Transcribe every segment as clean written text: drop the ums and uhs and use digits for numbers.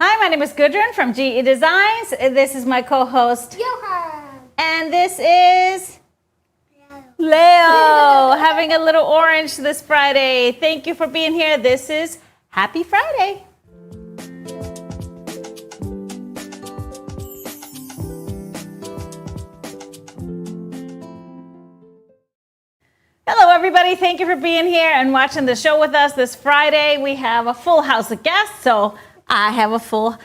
Hi, my name is Gudrun from GE Designs. This is my co-host, Johan. and this is Leo, having a little orange this Friday. Thank you for being here. This is Happy Friday. Hello, everybody. Thank you for being here and watching the show with us this Friday. We have a full house of guests, so I have a full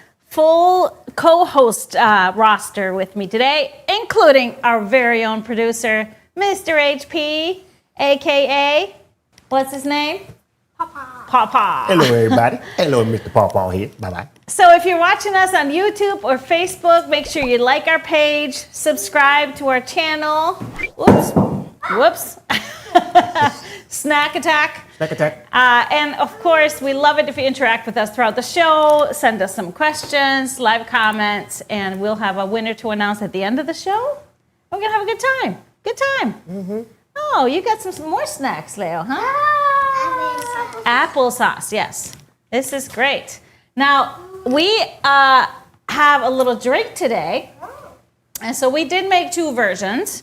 co-host roster with me today, including our very own producer, Mr. HP, a.k.a. what's his name? Papa. Hello, everybody. Hello, Mr. Pawpaw here. Bye-bye. So if you're watching us on YouTube or Facebook, make sure you like our page, subscribe to our channel. Whoops. Snack attack. Snack attack. And of course, we love it if you interact with us throughout the show. Send us some questions, live comments, and we'll have a winner to announce at the end of the show. We're going to have a good time. Good time. Mm-hmm. Oh, you got some more snacks, Leo, huh? Applesauce, yes. This is great. Now, we have a little drink today. And so we did make two versions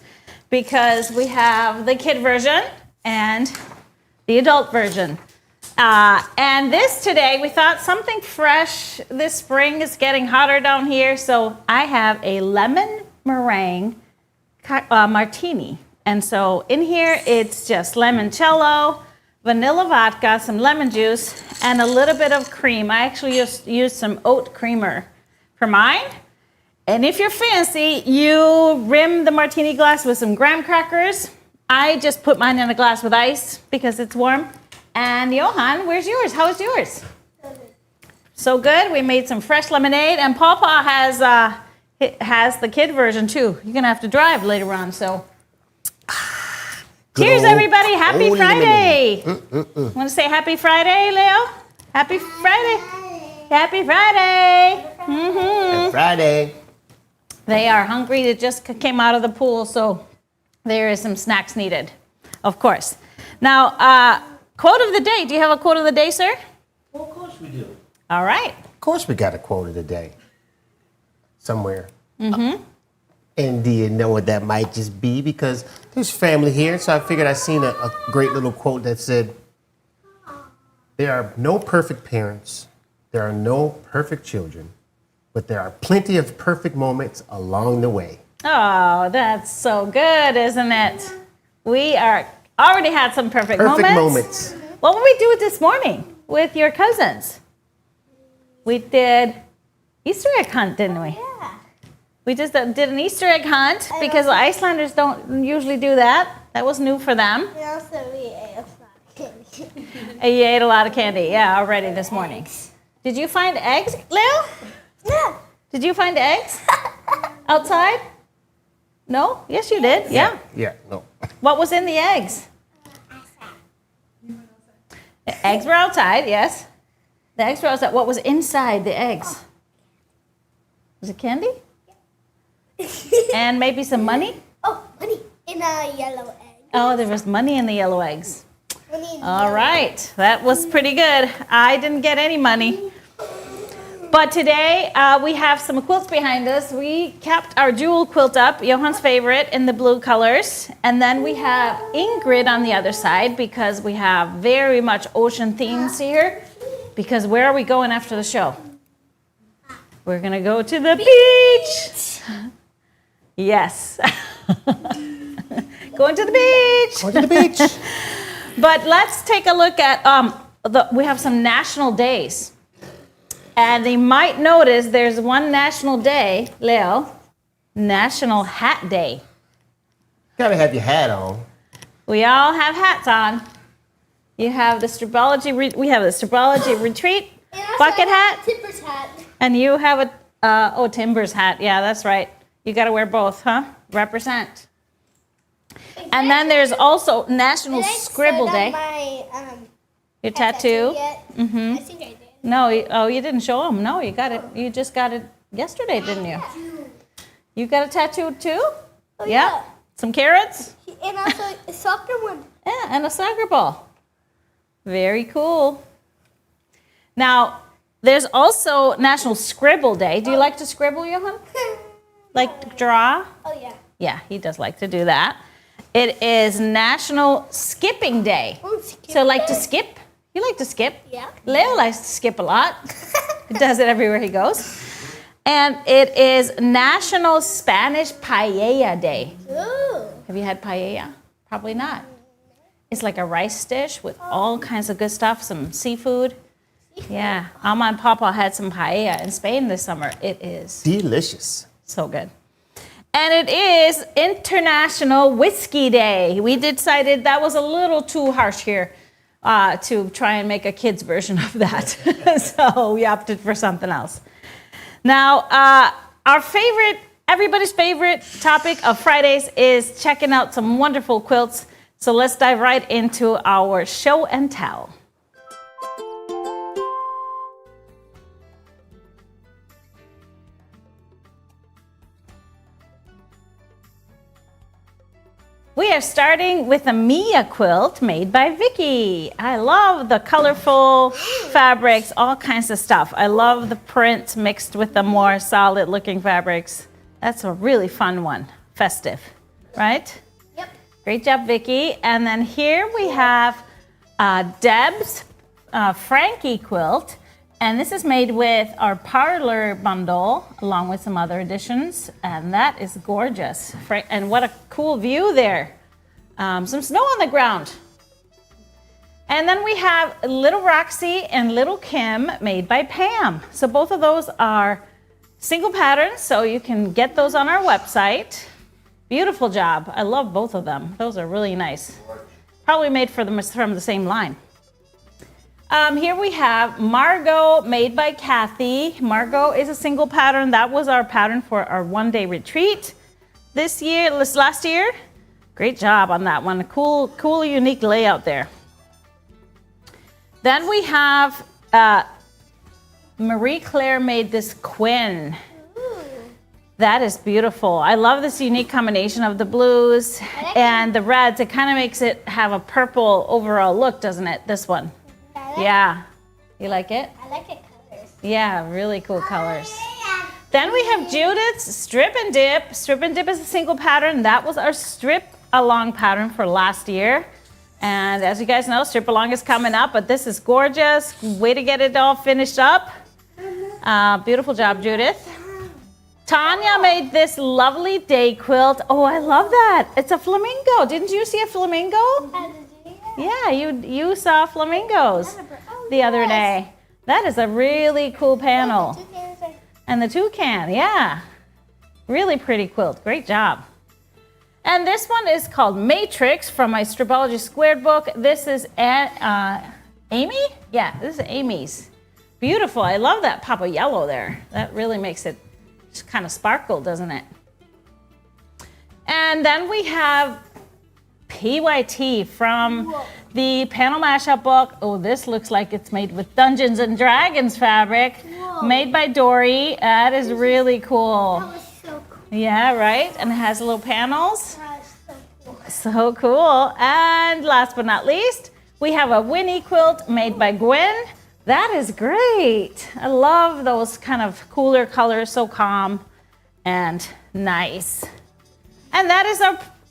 because we have the kid version and the adult version. And this today, we thought something fresh. This spring is getting hotter down here. So I have a lemon meringue martini. And so in here, it's just limoncello, vanilla vodka, some lemon juice, and a little bit of cream. I actually used some oat creamer for mine. And if you're fancy, you rim the martini glass with some graham crackers. I just put mine in a glass with ice because it's warm. And Johan, where's yours? How is yours? So good. We made some fresh lemonade, and Pawpaw has the kid version too. You're gonna have to drive later on. So, cheers, everybody! Happy Friday. Want to say Happy Friday, Leo? Happy Friday! Happy Friday! Happy Friday. They are hungry. They just came out of the pool, so there is some snacks needed, of course. Now, quote of the day. Do you have a quote of the day, sir? Well, of course we do. All right. Of course we got a quote of the day. Somewhere. Mm-hmm. And do you know what that might just be? Because there's family here, so I figured I seen a great little quote that said, "There are no perfect parents. There are no perfect children. But there are plenty of perfect moments along the way." Oh, that's so good, isn't it? We already had some perfect moments. What did we do this morning with your cousins? We did Easter egg hunt, didn't we? Yeah. We just did an Easter egg hunt because the Icelanders don't usually do that. That was new for them. And also we ate a lot of candy. And you ate a lot of candy, yeah, already this morning. Did you find eggs, Leo? Yeah. Did you find eggs outside? No? Yes, you did. Yeah. Yeah, no. What was in the eggs? The eggs were outside, yes. The eggs were outside. What was inside the eggs? Was it candy? And maybe some money? Oh, money in a yellow egg. Oh, there was money in the yellow eggs. Money in All right. That was pretty good. I didn't get any money. But today, we have some quilts behind us. We kept our jewel quilt up, Johan's favorite, in the blue colors. And then we have Ingrid on the other side because we have very much ocean themes here. Because where are we going after the show? We're going to go to the beach. Yes. Going to the beach. Going to the beach. But let's take a look at, we have some national days. And they might notice there's one national day, Leo, National Hat Day. Gotta have your hat on. We all have hats on. You have the Stripology, we have the Stripology Retreat bucket hat. Tipper's hat. And you have a, Timber's hat. Yeah, that's right. You gotta wear both, huh? Represent. And then there's also National Scribble Day. Your tattoo. Mm-hmm. I think I did. No, you didn't show them. No, you got it. You just got it yesterday, didn't you? You got a tattoo too? Oh, yeah. Some carrots? And also a soccer one. Yeah, and a soccer ball. Very cool. Now, There's also National Scribble Day. Do you like to scribble, Johan? Like to draw? Oh, yeah. Yeah, he does like to do that. It is National Skipping Day. So like to skip? You like to skip? Yeah. Leo likes to skip a lot. He does it everywhere he goes. And it is National Spanish Paella Day. Ooh. Have you had paella? Probably not. It's like a rice dish with all kinds of good stuff, some seafood. Yeah, Alma and Papa had some paella in Spain this summer. It is Delicious. so good. And it is International Whiskey Day. We decided that was a little too harsh here to try and make a kid's version of that. So we opted for something else. Now, our favorite, everybody's favorite topic of Fridays is checking out some wonderful quilts. So let's dive right into our show and tell. We are starting with a Mia quilt made by Vicky. I love the colorful fabrics, all kinds of stuff. I love the print mixed with the more solid looking fabrics. That's a really fun one, festive, right? Yep. Great job, Vicky. And then here we have Deb's Frankie quilt. And this is made with our parlor bundle, along with some other additions. And that is gorgeous. And what a cool view there. Some snow on the ground. And then we have Little Roxy and Little Kim made by Pam. So both of those are single patterns, so you can get those on our website. Beautiful job. I love both of them. Those are really nice. Probably made from the same line. Here we have Margot made by Kathy. Margot is a single pattern. That was our pattern for our one-day retreat this last year. Great job on that one. A cool, unique layout there. Then we have Marie Claire made this Quinn. That is beautiful. I love this unique combination of the blues and the reds. It kind of makes it have a purple overall look, doesn't it? This one. Yeah. You like it? I like it colors. Yeah, really cool colors. Then we have Judith's Strip and Dip. Strip and Dip is a single pattern. That was our strip along pattern for last year. And as you guys know, strip along is coming up, but this is gorgeous. Way to get it all finished up. Beautiful job, Judith. Tanya made this lovely day quilt. Oh, I love that. It's a flamingo. Didn't you see a flamingo? Yeah, you saw flamingos the other day. That is a really cool panel. And the toucan, yeah. Really pretty quilt. Great job. And this one is called Matrix from my Stripology Squared book. This is Amy? Yeah, this is Amy's. Beautiful. I love that pop of yellow there. That really makes it just kind of sparkle, doesn't it? And then we have PYT from the Panel Mashup book. Oh, this looks like it's made with Dungeons and Dragons fabric. Whoa. Made by Dory. That is really cool. That was so cool. Yeah, right? And it has little panels. That was so cool. So cool. And last but not least, we have a Winnie quilt made by Gwen. That is great. I love those kind of cooler colors, so calm and nice. And that is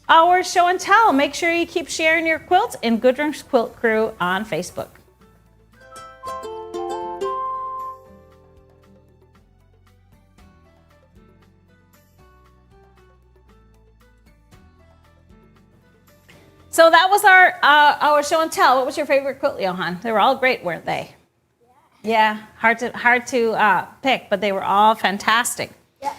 our show and tell. Make sure you keep sharing your quilts in Gudrun's Quilt Crew on Facebook. So that was our show and tell. What was your favorite quilt, Johan? They were all great, weren't they? Yeah, hard to pick, but they were all fantastic. Yeah.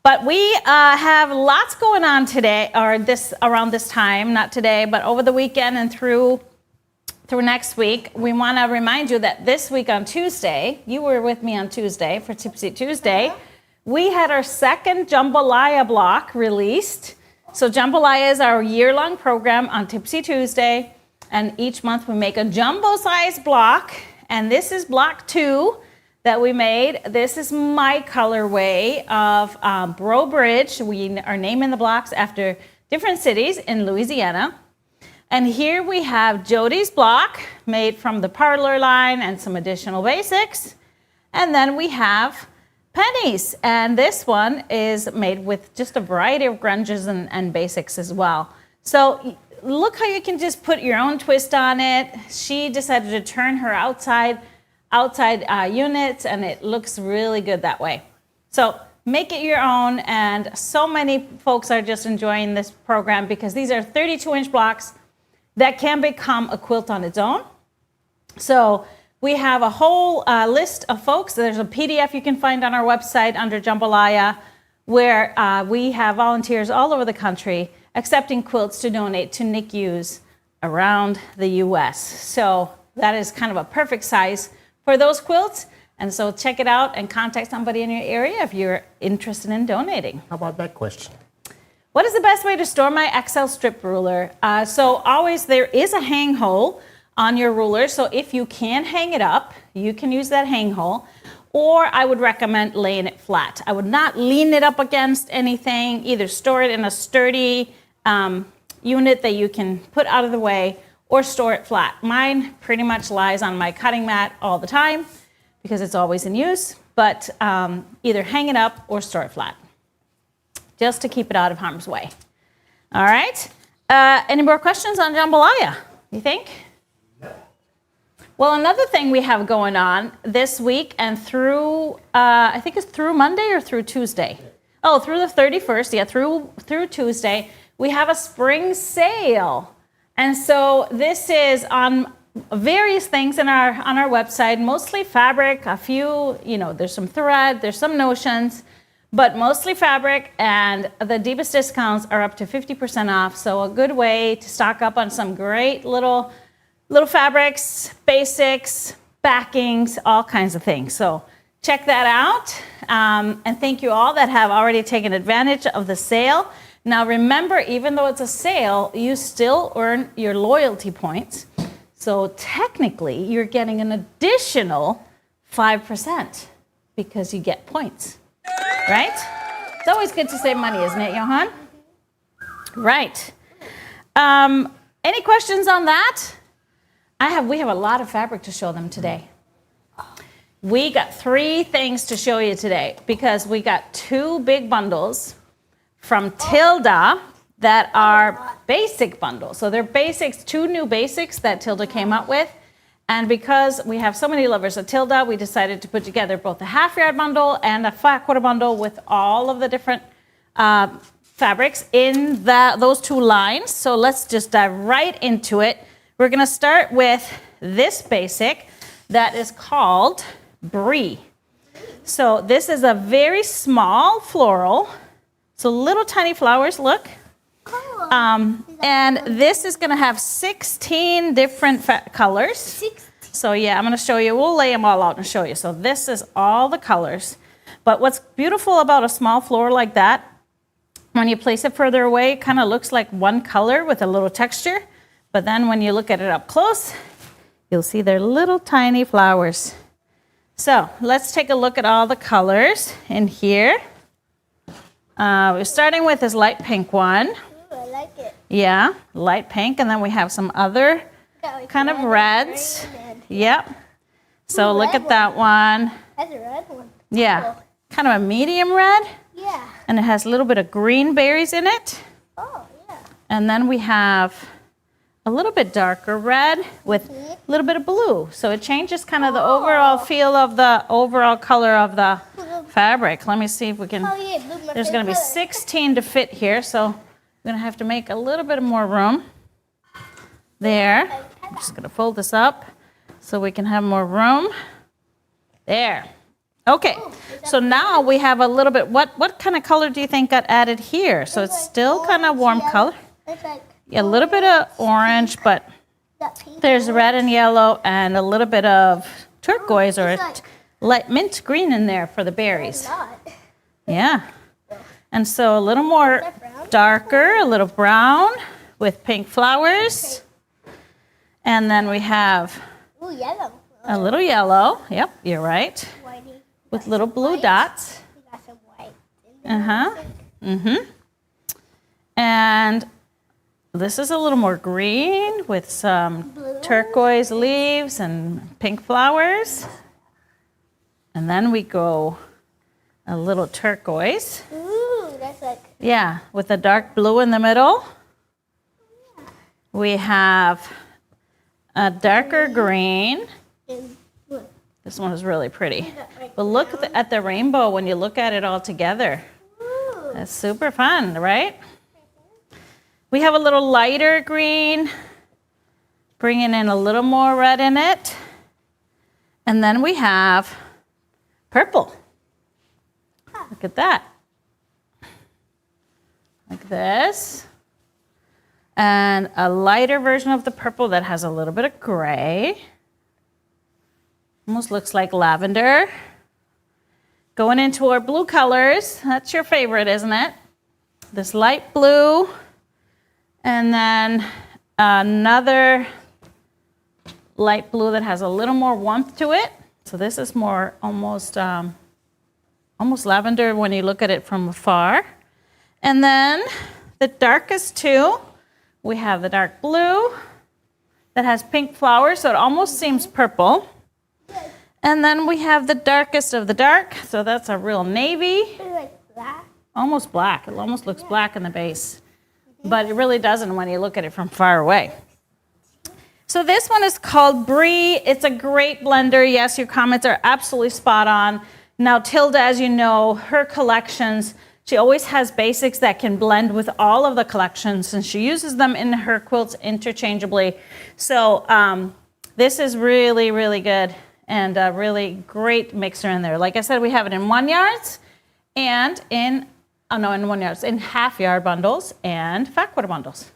But we have lots going on today, or around this time, not today, but over the weekend and through next week. We want to remind you that this week on Tuesday, you were with me on Tuesday for Tipsy Tuesday, we had our second Jambalaya block released. So Jambalaya is our year-long program on Tipsy Tuesday, and each month we make a jumbo-sized block, and this is block 2 that we made. This is my colorway of Bro Bridge. We are naming the blocks after different cities in Louisiana. And here we have Jody's block made from the Parlor line and some additional basics. And then we have pennies. And this one is made with just a variety of grunges and basics as well. So look how you can just put your own twist on it. She decided to turn her outside units, and it looks really good that way. So make it your own, and so many folks are just enjoying this program because these are 32-inch blocks that can become a quilt on its own. So we have a whole list of folks. There's a PDF you can find on our website under Jambalaya, where we have volunteers all over the country accepting quilts to donate to NICUs around the US. So that is kind of a perfect size for those quilts. And so check it out and contact somebody in your area if you're interested in donating. How about that question? What is the best way to store my XL strip ruler? So always there is a hang hole on your ruler. So if you can hang it up, you can use that hang hole. Or I would recommend laying it flat. I would not lean it up against anything. Either store it in a sturdy unit that you can put out of the way, or store it flat. Mine pretty much lies on my cutting mat all the time because it's always in use, but either hang it up or store it flat, just to keep it out of harm's way. All right, any more questions on Jambalaya, you think? Well, another thing we have going on this week and through, I think it's through Monday or through Tuesday? Oh, through the 31st, yeah, through Tuesday, we have a spring sale. And so this is on various things on our website, mostly fabric, a few, there's some thread, there's some notions, but mostly fabric, and the deepest discounts are up to 50% off. So a good way to stock up on some great little fabrics, basics, backings, all kinds of things. So check that out. And thank you all that have already taken advantage of the sale. Now remember, even though it's a sale, you still earn your loyalty points. So technically, you're getting an additional 5% because you get points, right? It's always good to save money, isn't it, Johan? Right. Any questions on that? We have a lot of fabric to show them today. We got 3 things to show you today because we got 2 big bundles from Tilda that are basic bundles. So they're basics, 2 new basics that Tilda came up with. And because we have so many lovers of Tilda, we decided to put together both a half-yard bundle and a flat-quarter bundle with all of the different fabrics in those 2 lines. So let's just dive right into it. We're gonna start with this basic that is called Brie. So this is a very small floral. So little tiny flowers, look. Cool. And this is gonna have 16 different colors. 16. So yeah, I'm gonna show you, we'll lay them all out and show you. So this is all the colors. But what's beautiful about a small floral like that, when you place it further away, it kind of looks like one color with a little texture. But then when you look at it up close, you'll see they're little tiny flowers. So let's take a look at all the colors in here. We're starting with this light pink one. Ooh, I like it. Yeah, light pink. And then we have some other Got like kind of red and reds. green and- Yep. So Ooh, look red at that one. That's a red one. Yeah, Cool. kind of a medium red. Yeah. And it has a little bit of green berries in it. Oh, yeah. And then we have a little bit darker red with a little bit of blue. So it changes kind of the overall feel of the overall color of the fabric. Let me see if we can. Oh, yeah. Blue, my There's going to be favorite color. 16 to fit here, so I'm going to have to make a little bit more room. There. I'm just going to fold this up so we can have more room. There. Okay. So now we have a little bit. What kind of color do you think got added here? So it's still kind of warm color. It's like Yeah, a little bit of orange, but that pink. there's red and yellow and a little bit of turquoise or light mint green in there for the berries. Not. Yeah. And so a little more that brown? darker, a little brown with pink flowers. And then we have Ooh, yellow. a little yellow. Yep, you're right. Whitey. With little blue dots. We got some white. in there. Uh-huh. Mm-hmm. And this is a little more green with some Blue. turquoise leaves and pink flowers. And then we go a little turquoise. Ooh, that's like. Yeah, with a dark blue in the middle. We have a darker green. And look. This one is really pretty. But look at the rainbow when you look at it all together. Ooh. That's super fun, right? We have a little lighter green, bringing in a little more red in it. And then we have purple. Look at that. Like this. And a lighter version of the purple that has a little bit of gray. Almost looks like lavender. Going into our blue colors. That's your favorite, isn't it? This light blue. And then another light blue that has a little more warmth to it. So this is more almost lavender when you look at it from afar. And then the darkest two, we have the dark blue that has pink flowers, so it almost seems purple. And then we have the darkest of the dark, so that's a real navy. It's like black. Almost black. It almost looks black in the base. But it really doesn't when you look at it from far away. So this one is called Brie. It's a great blender. Yes, your comments are absolutely spot on. Now, Tilda, as you know, her collections, she always has basics that can blend with all of the collections, and she uses them in her quilts interchangeably. So this is really, really good and a really great mixer in there. Like I said, we have it in 1 yards and in half yard bundles and fat quarter bundles.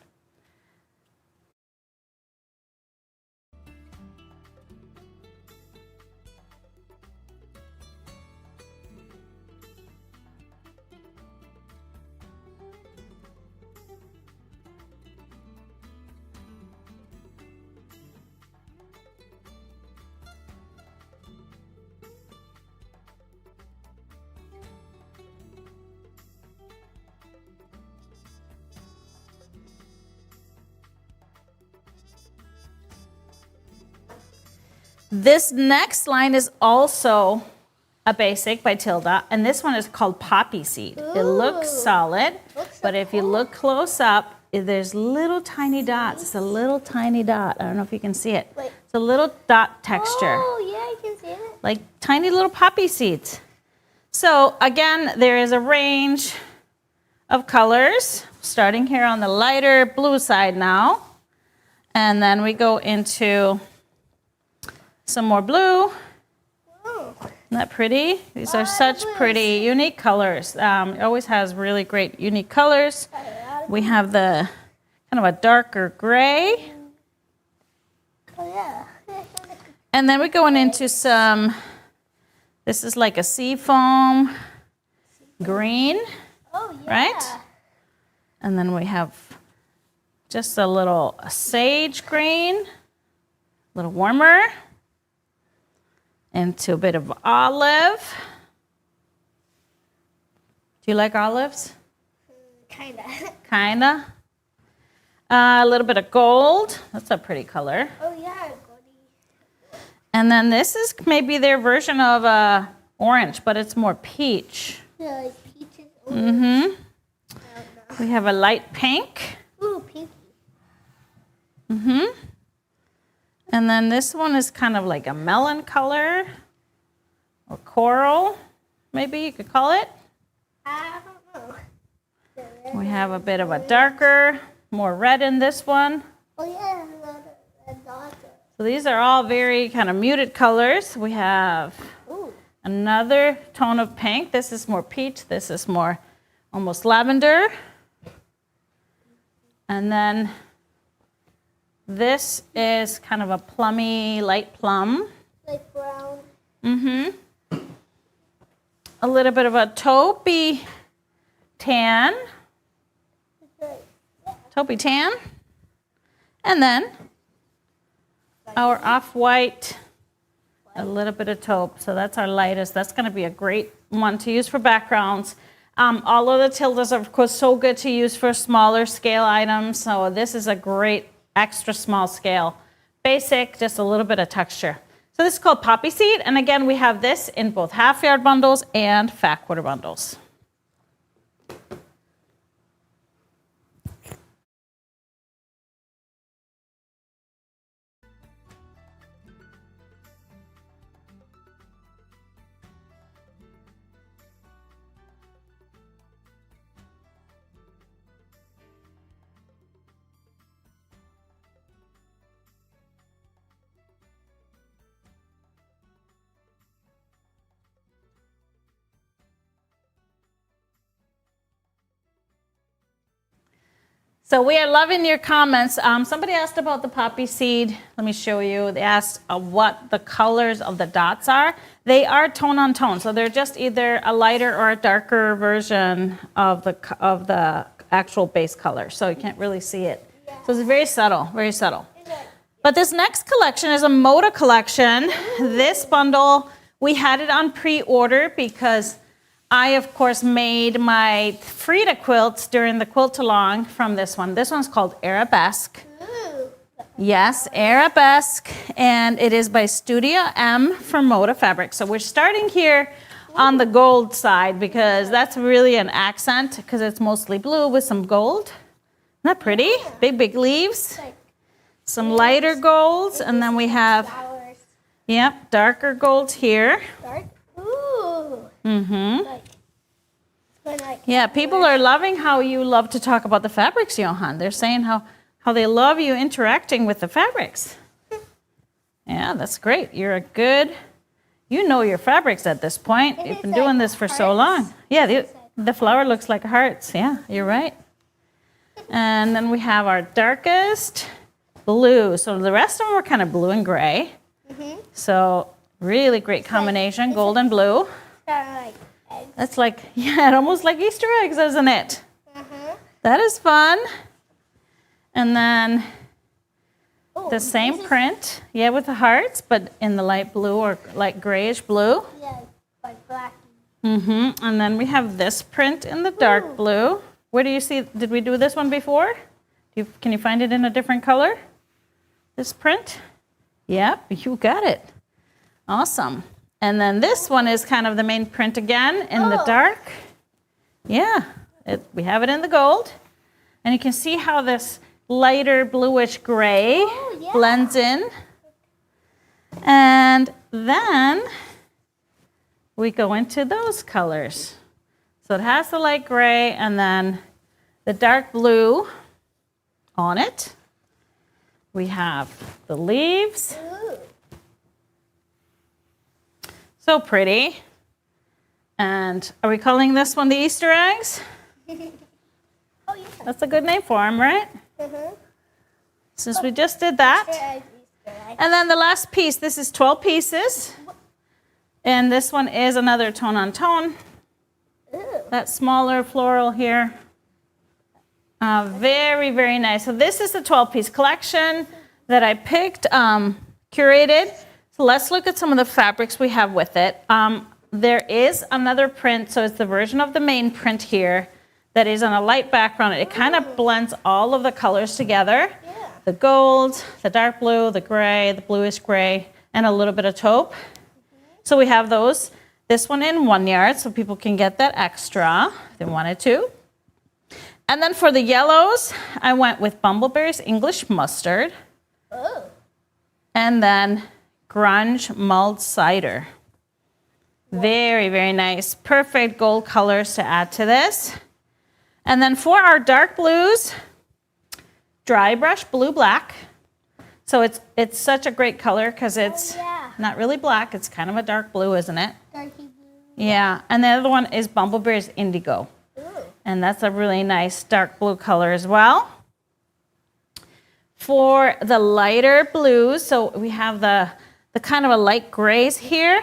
This next line is also a basic by Tilda, and this one is called Poppyseed. It looks solid, but if you look close up, there's little tiny dots. It's a little tiny dot. I don't know if you can see it. It's a little dot texture. Oh, yeah, I can see it. Like tiny little poppy seeds. So again, there is a range of colors, starting here on the lighter blue side now. And then we go into some more blue. Oh. Isn't that pretty? These are such pretty, unique colors. It always has really great, unique colors. We have the kind of a darker gray. Oh, yeah. And then we're going into some, this is like a sea foam green, Oh, yeah. right? And then we have just a little sage green, a little warmer, into a bit of olive. Do you like olives? Kinda. Kinda. A little bit of gold. That's a pretty color. Oh, yeah, Goody. And then this is maybe their version of orange, but it's more peach. Yeah, like peaches. Mm-hmm. We have a light pink. Ooh, pinky. Mm-hmm. And then this one is kind of like a melon color or coral, maybe you could call it. I don't know. We have a bit of a darker, more red in this one. Oh, yeah, the dot. So these are all very kind of muted colors. We have Ooh. another tone of pink. This is more peach. This is more almost lavender. And then this is kind of a plummy, light plum. Like brown. Mm-hmm. A little bit of a taupey tan. Taupey tan. And then our off-white, a little bit of taupe. So that's our lightest. That's going to be a great one to use for backgrounds. All of the Tildas are, of course, so good to use for smaller scale items. So this is a great extra small scale. Basic, just a little bit of texture. So this is called Poppyseed, and again, we have this in both half yard bundles and fat quarter bundles. So we are loving your comments. Somebody asked about the poppy seed. Let me show you. They asked what the colors of the dots are. They are tone on tone, so they're just either a lighter or a darker version of the actual base color. So you can't really see it. So it's very subtle, very subtle. But this next collection is a Moda collection. This bundle, we had it on pre-order because I, of course, made my Frida quilts during the quilt-along from this one. This one's called Arabesque. Ooh. Yes, Arabesque, and it is by Studio M from Moda Fabric. So we're starting here on the gold side because that's really an accent because it's mostly blue with some gold. Isn't that pretty? Big, big leaves. Like Some lighter golds, and then we have, flowers. yep, darker golds here. Dark. Ooh. Mm-hmm. Like Yeah, people are loving how you love to talk about the fabrics, Johan. They're saying how they love you interacting with the fabrics. Yeah, that's great. You're a good, you know your fabrics at this point. It You've is been like doing this for so hearts. long. Yeah, the flower looks like hearts. Yeah, you're right. And then we have our darkest blue. So the rest of them are kind of blue and gray. Mm-hmm. So really great combination, gold and blue. Like eggs. That's like, yeah, almost like Easter eggs, isn't it? Uh-huh. That is fun. And then Oh, the same this is- print, yeah, with the hearts, but in the light blue or light grayish blue. Yeah, like black. Mm-hmm. And then we have this print in the dark Ooh. blue. Where do you see, did we do this one before? Can you find it in a different color? This print? Yep, you got it. Awesome. And then this one is kind of the main print again in the Oh. dark. Yeah, we have it in the gold. And you can see how this lighter bluish gray Oh, yeah. blends in. And then we go into those colors. So it has the light gray and then the dark blue on it. We have the leaves. Ooh. So pretty. And are we calling this one the Easter eggs? Oh, yeah. That's a good name for them, right? Uh-huh. Since we just did that. Easter eggs, Easter eggs. And then the last piece, this is 12 pieces. And this one is another tone on tone. Ooh. That smaller floral here. Very, very nice. So this is the 12-piece collection that I picked, curated. So let's look at some of the fabrics we have with it. There is another print, so it's the version of the main print here that is on a light background. It kind of blends all of the colors together. Yeah. The gold, the dark blue, the gray, the bluish gray, and a little bit of taupe. So we have those. This one in 1 yard, so people can get that extra if they wanted to. And then for the yellows, I went with Bumbleberry's English Mustard, Oh. and then Grunge Mulled Cider. Very, very nice. Perfect gold colors to add to this. And then for our dark blues, Dry Brush Blue Black. So it's such a great color because it's yeah. not really black. It's kind of a dark blue, isn't it? Darky blue. Yeah. And the other one is Bumbleberry's Indigo. Ooh. And that's a really nice dark blue color as well. For the lighter blues, so we have the kind of a light grays here.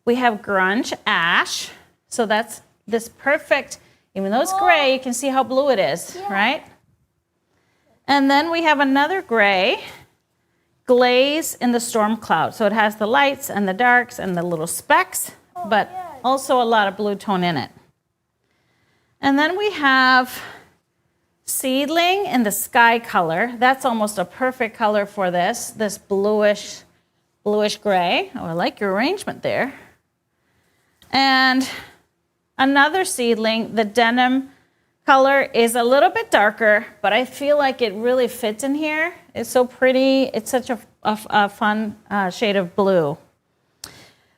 We have Grunge Ash. So that's this perfect, even though it's gray, you can see how blue it is, Yeah. right? And then we have another gray, Glaze in the Storm Cloud. So it has the lights and the darks and the little specks, but yeah. also a lot of blue tone in it. And then we have Seedling in the Sky color. That's almost a perfect color for this bluish bluish gray. Oh, I like your arrangement there. And another seedling, the denim color is a little bit darker, but I feel like it really fits in here. It's so pretty. It's such a fun shade of blue.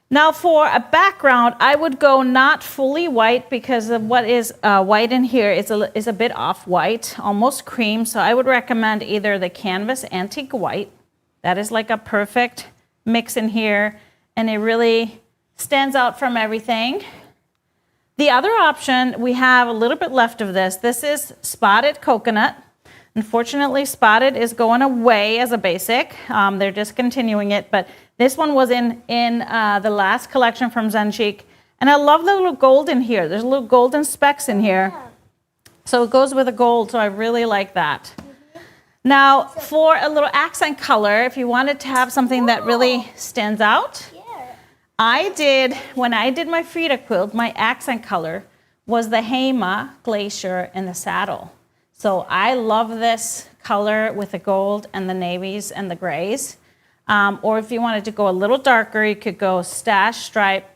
Now for a background, I would go not fully white because of what is white in here is a bit off-white, almost cream. So I would recommend either the Canvas Antique White. That is like a perfect mix in here, and it really stands out from everything. The other option, we have a little bit left of this. This is Spotted Coconut. Unfortunately, Spotted is going away as a basic. They're discontinuing it, but this one was in the last collection from Zen Chic. And I love the little gold in here. There's little golden specks in here. So it goes with the gold, so I really like that. Now, for a little accent color, if you wanted to have something that really stands out, when I did my Frida quilt, my accent color was the Hema Glacier in the saddle. So I love this color with the gold and the navies and the grays. Or if you wanted to go a little darker, you could go Stash, Stripe,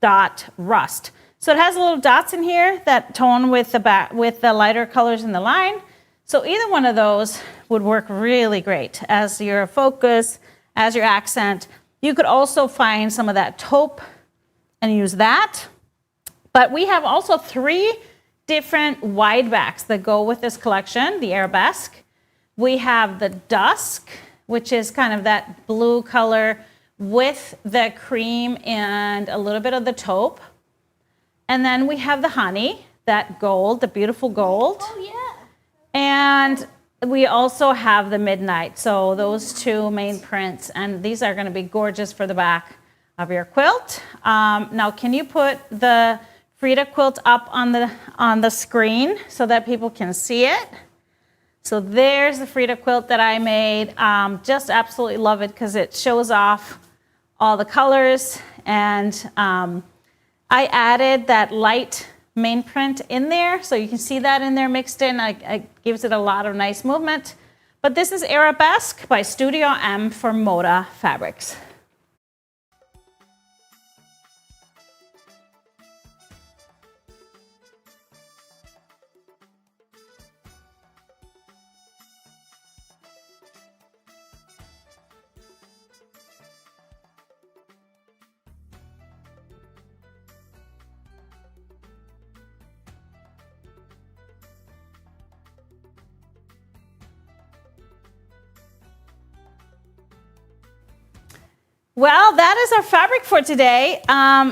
Dot, Rust. So it has little dots in here that tone with the lighter colors in the line. So either one of those would work really great as your focus, as your accent. You could also find some of that taupe and use that. But we have also 3 different wide backs that go with this collection, the Arabesque. We have the Dusk, which is kind of that blue color with the cream and a little bit of the taupe. And then we have the Honey, that gold, the beautiful gold. Oh, yeah. And we also have the Midnight. So those 2 main prints, and these are going to be gorgeous for the back of your quilt. Now, can you put the Frida quilt up on the screen so that people can see it? So there's the Frida quilt that I made. Just absolutely love it because it shows off all the colors. And I added that light main print in there, so you can see that in there mixed in. It gives it a lot of nice movement. But this is Arabesque by Studio M for Moda Fabrics. Well, that is our fabric for today.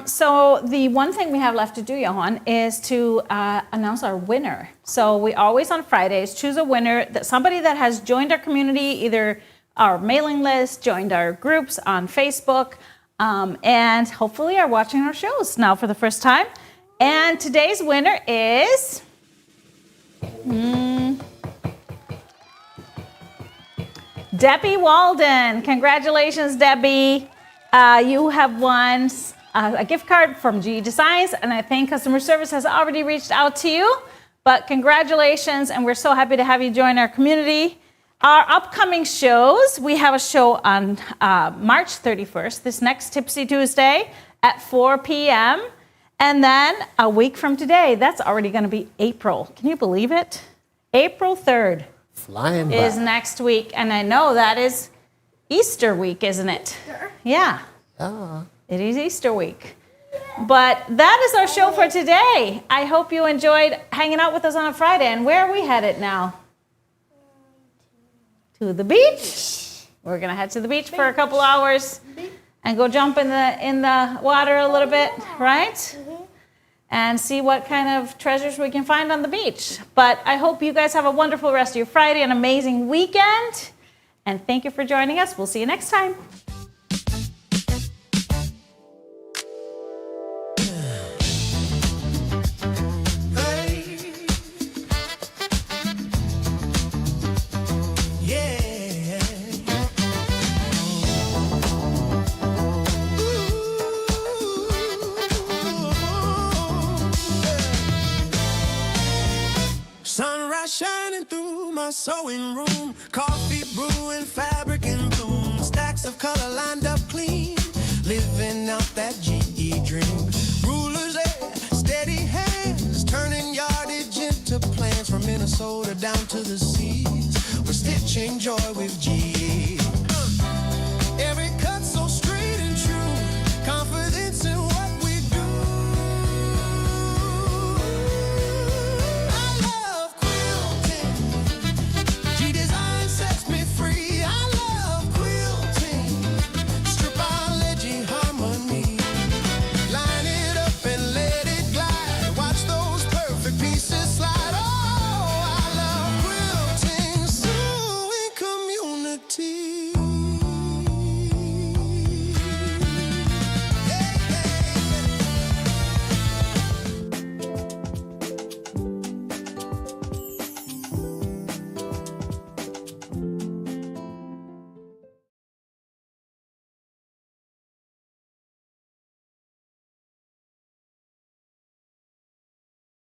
So the one thing we have left to do, Johan, is to announce our winner. So we always on Fridays choose a winner, somebody that has joined our community, either our mailing list, joined our groups on Facebook, and hopefully are watching our shows now for the first time. And today's winner is Debbie Walden. Congratulations, Debbie. You have won a gift card from GE Designs, and I think customer service has already reached out to you. But congratulations, and we're so happy to have you join our community. Our upcoming shows, we have a show on March 31st, this next Tipsy Tuesday at 4 p.m. And then a week from today, that's already going to be April. Can you believe it? April 3rd. Flying by. Is next week, and I know that is Easter week, isn't it? Sure. Yeah. It is Easter week. But that is our show for today. I hope you enjoyed hanging out with us on a Friday. And where are we headed now? To the beach. We're gonna head to the beach for a couple hours and go jump in the water a little bit, right? And see what kind of treasures we can find on the beach. But I hope you guys have a wonderful rest of your Friday, an amazing weekend. And thank you for joining us. We'll see you next time. Sunrise shining through my sewing room, coffee brewing, fabric in bloom, stack stacks of color lined up clean, living out that GE dream. Rulers and steady hands, turning yardage into plans from Minnesota down to the seas. We're stitching joy with GE.